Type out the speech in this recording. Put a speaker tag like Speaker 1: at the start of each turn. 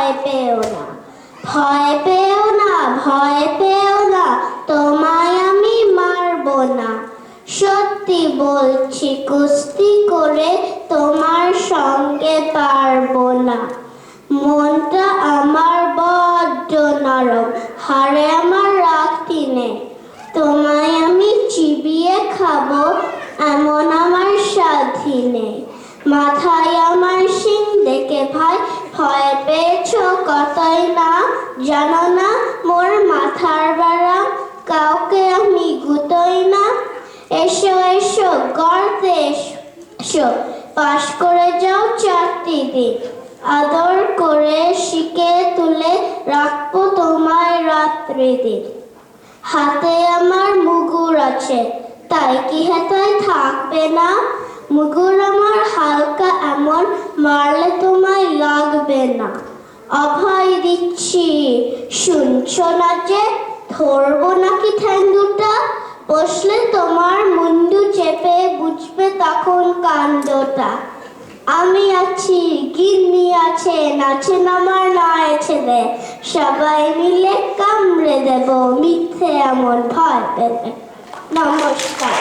Speaker 1: ভয় পেও না, ভয় পেও না, ভয় পেও না, তোমায় আমি মারব না। সত্যি বলছি কুস্তি করে তোমার সঙ্গে পারবো না। মনটা আমার বড্ড নরম, হাড়ে আমার রাখতি নেই। তোমায় আমি চিবিয়ে খাবো এমন আমার সাধি নেই। মাথায় আমার শিং দেখে ভাই ভয় পেয়েছ কতই না, জানো না মোর মাথার বেড়া কাউকে আমি গুতোই না। এসো এসো গর্তে এসো, পাশ করে যাও 4টি দিন, আদর করে শিকে তুলে রাখবো তোমায় রাত্রি দিন। হাতে আমার মুগুর আছে, তাই কি হেতায় থাকবে না? মুগুর আমার হালকা এমন, মারলে তোমায় লাগবে না। অভয় দিচ্ছি শুনছো না যে, ধরবো নাকি ঠ্যাং দুটা? বসলে তোমার মুন্ডু চেপে বুঝবে তখন কাণ্ডটা। আমি আছি, গিন্নি আছে, নাচেন আমার নয় ছেলে, সবাই মিলে কামড়ে দেব মিথ্যে এমন ভয় পেলে। নমস্কার।